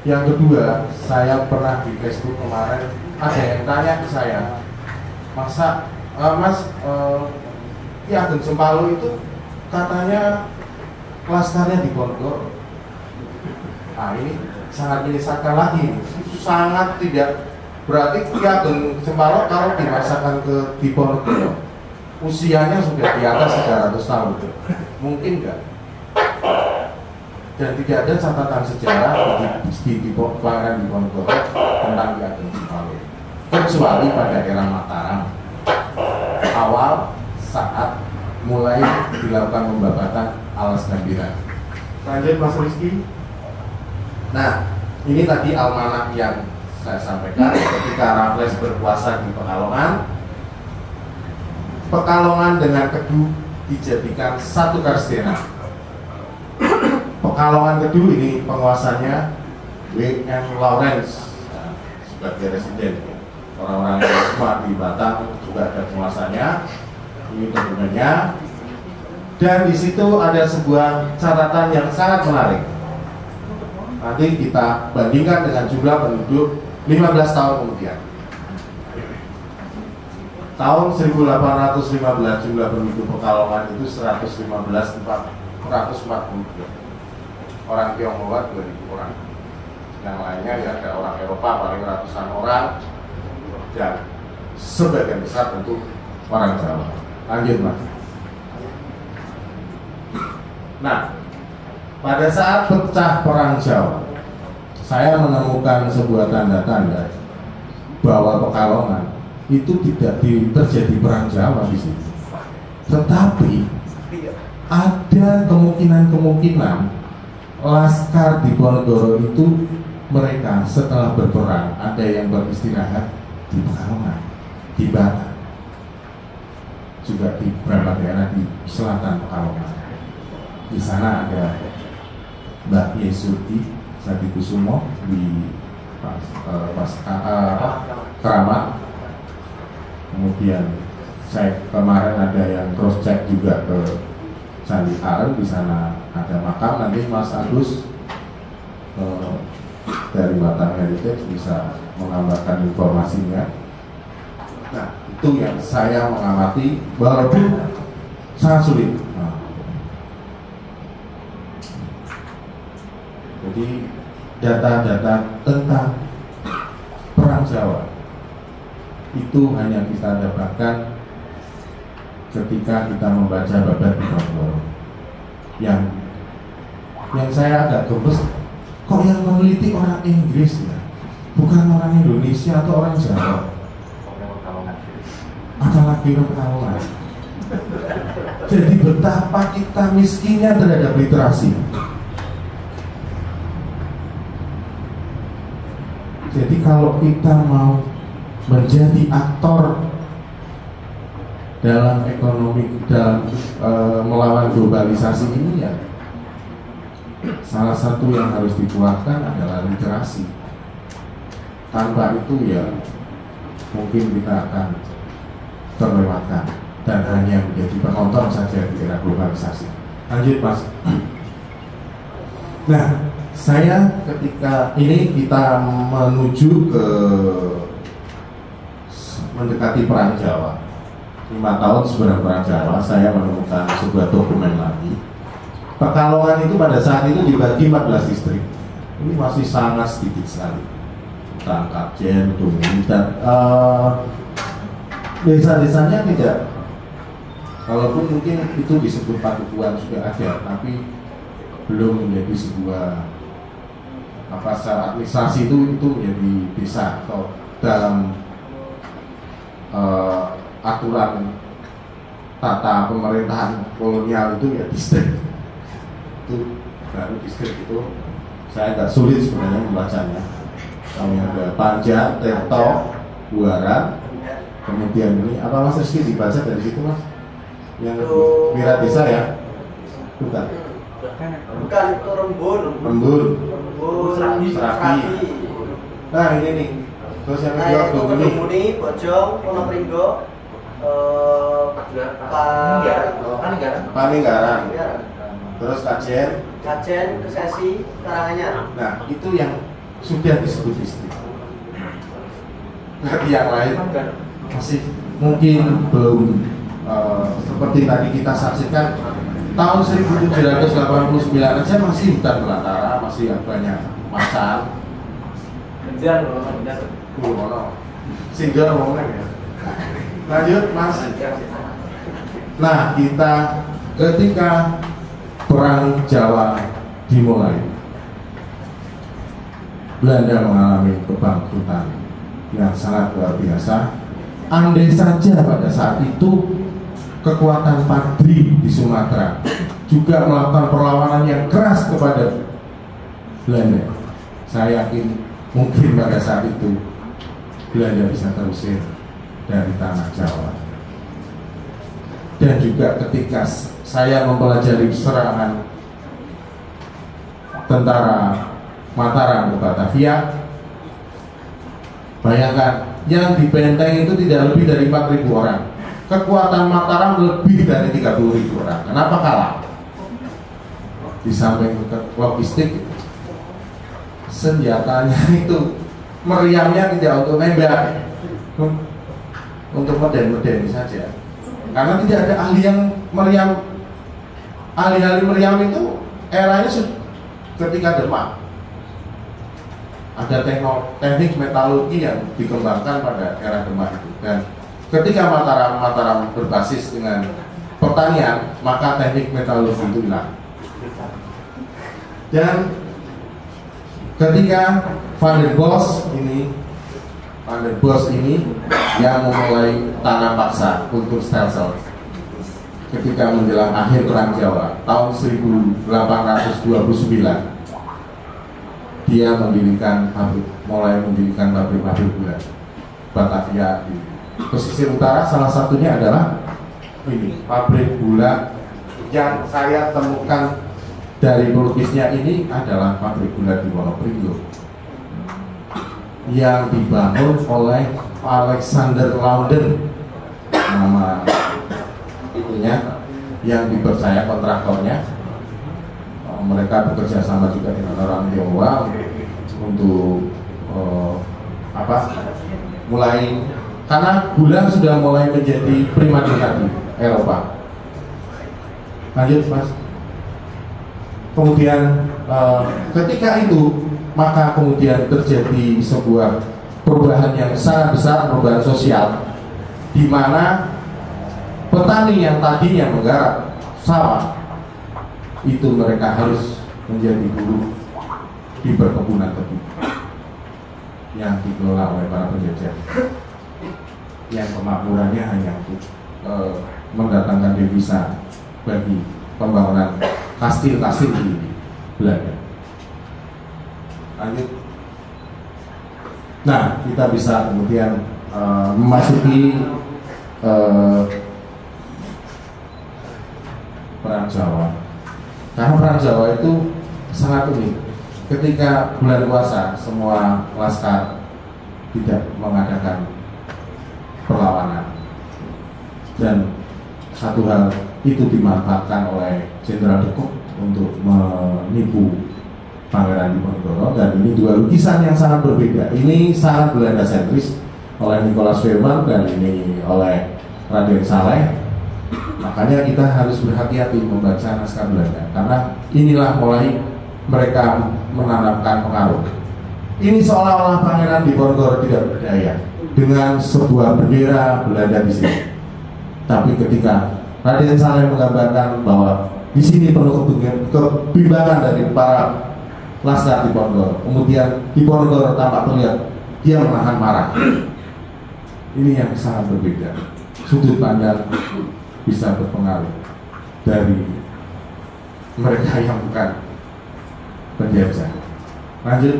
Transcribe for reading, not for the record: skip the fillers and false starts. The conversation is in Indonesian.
Yang kedua, saya pernah di Facebook kemarin ada yang tanya ke saya, masa Mas, Ki Ageng Sempalo itu katanya klasternya di Ponorogo. Nah ini sangat menyesalkan lagi, sangat tidak. Berarti Ki Ageng Sempalo kalau dimasukkan ke di Ponorogo, usianya sudah di atas 300 tahun. Mungkin enggak? Dan tidak ada catatan sejarah di Pangeran Diponegoro tentang Ki Ageng Sempalo, kecuali pada era Mataram awal saat mulai dilakukan pembabatan Alas Gambira. Lanjut Mas Rizky. Nah, ini tadi almanak yang saya sampaikan ketika Raffles berkuasa di Pekalongan. Pekalongan dengan Kedu dijadikan satu Karstena. Pekalongan Kedu ini penguasanya W.N. Lawrence sebagai residen. Orang-orang yang semua di Batang juga ada penguasanya. Ini dokumennya. Dan di situ ada sebuah catatan yang sangat menarik. Nanti kita bandingkan dengan jumlah penduduk 15 tahun kemudian. Tahun 1815 jumlah penduduk Pekalongan itu 143 orang Tionghoa 2000 orang. Yang lainnya ya ada orang Eropa paling ratusan orang dan sebagian besar tentu orang Jawa. Lanjut Mas. Nah, pada saat pecah perang Jawa, saya menemukan sebuah tanda-tanda bahwa Pekalongan itu tidak terjadi perang Jawa di situ. Tetapi ada kemungkinan Laskar Diponegoro itu mereka setelah berperang ada yang beristirahat di Pekalongan, di Batang, juga di beberapa daerah di selatan Pekalongan. Di sana ada Mbak Yesuti Sadikusumo di Keramat. Kemudian saya kemarin ada yang cross check juga ke Candi Aren, di sana ada makam. Nanti Mas Agus dari Batang Heritage bisa mengambarkan informasinya. Nah, itu yang saya mengamati walaupun sangat sulit. Nah, jadi data-data tentang perang Jawa itu hanya kita dapatkan ketika kita membaca Babad Diponegoro. Yang saya agak gemes, kok yang meneliti orang Inggris ya, bukan orang Indonesia atau orang Jawa, apalagi orang Pekalongan. Jadi betapa kita miskinnya terhadap literasi. Jadi kalau kita mau menjadi aktor dalam ekonomi, dalam melawan globalisasi ini ya, salah satu yang harus dikuatkan adalah literasi. Tanpa itu ya mungkin kita akan terlewatkan dan hanya menjadi penonton saja di era globalisasi. Lanjut Mas. Nah, saya ketika ini kita menuju ke mendekati perang Jawa, 5 tahun sebelum perang Jawa, saya menemukan sebuah dokumen lagi. Pekalongan itu pada saat itu dibagi 14 distrik. Ini masih sangat sedikit sekali. Tangkap Jen, Tunggu, dan desa-desanya tidak. Kalaupun mungkin itu disebut padukuan sudah ada, tapi belum menjadi sebuah secara administrasi itu menjadi desa atau dalam aturan tata pemerintahan kolonial itu ya distrik. Itu baru distrik itu saya agak sulit sebenarnya membacanya. Kami ada Panja, Tirto, Buaran, kemudian ini apa Mas Rizky dibaca dari situ Mas? Yang Mira Desa ya? Bukan itu Rembur, Serapi. Nah ini nih. Terus yang kedua Dumuni, Bojong, Ponopringgo, Paninggaran. Terus Kajen, Kesesi, Karanganyar. Nah itu yang sudah disebut distrik. Berarti yang lain masih mungkin belum seperti tadi kita saksikan tahun 1789 aja masih hutan belantara, masih banyak macan. Singgah ngomong ya. Lanjut Mas. Nah, kita ketika Perang Jawa dimulai, Belanda mengalami kebangkitan yang sangat luar biasa. Andai saja pada saat itu kekuatan Padri di Sumatera juga melakukan perlawanan yang keras kepada Belanda, saya yakin mungkin pada saat itu Belanda bisa terusir dari tanah Jawa. Dan juga ketika saya mempelajari serangan tentara Mataram ke Batavia, bayangkan yang di benteng itu tidak lebih dari 4.000 orang. Kekuatan Mataram lebih dari 30.000 orang. Kenapa kalah? Di samping logistik, senjatanya itu meriamnya tidak untuk nembak, untuk meden-meden saja. Karena tidak ada ahli yang meriam. Ahli-ahli meriam itu eranya ketika Demak. Ada teknik metalurgi yang dikembangkan pada era Demak itu. Dan ketika Mataram berbasis dengan pertanian, maka teknik metalurgi itu hilang. Dan ketika Van der Bos ini yang memulai tanam paksa untuk stelsel ketika menjelang akhir Perang Jawa tahun 1829, dia mulai mendirikan pabrik gula Batavia di pesisir utara. Salah satunya adalah ini pabrik gula yang saya temukan dari pelukisnya ini adalah pabrik gula di Wonopringgo yang dibangun oleh Alexander Louden, nama itunya, yang dipercaya kontraktornya. Mereka bekerja sama juga dengan orang Tionghoa untuk mulai, karena gula sudah mulai menjadi primadona di Eropa. Lanjut Mas. Kemudian ketika itu maka kemudian terjadi sebuah perubahan yang sangat besar, perubahan sosial, di mana petani yang tadinya menggarap sawah itu mereka harus menjadi buruh di perkebunan tebu yang dikelola oleh para penjajah, yang kemakmurannya hanya untuk mendatangkan devisa bagi pembangunan kastil-kastil di Belanda. Lanjut. Nah, kita bisa kemudian memasuki Perang Jawa. Karena Perang Jawa itu sangat unik. Ketika bulan puasa, semua laskar tidak mengadakan perlawanan, dan satu hal itu dimanfaatkan oleh Jenderal de Kock untuk menipu Pangeran Diponegoro. Dan ini dua lukisan yang sangat berbeda. Ini sangat Belanda sentris oleh Nicolaas Veerman dan ini oleh Raden Saleh. Makanya kita harus berhati-hati membaca naskah Belanda, karena inilah mulai mereka menanamkan pengaruh. Ini seolah-olah Pangeran Diponegoro tidak berdaya dengan sebuah bendera Belanda di sini. Tapi ketika Raden Saleh menggambarkan bahwa di sini penuh kebimbangan dari para laskar Diponegoro, kemudian Diponegoro tampak terlihat dia menahan marah. Ini yang sangat berbeda. Sudut pandang bisa berpengaruh dari mereka yang bukan penjajah. Lanjut.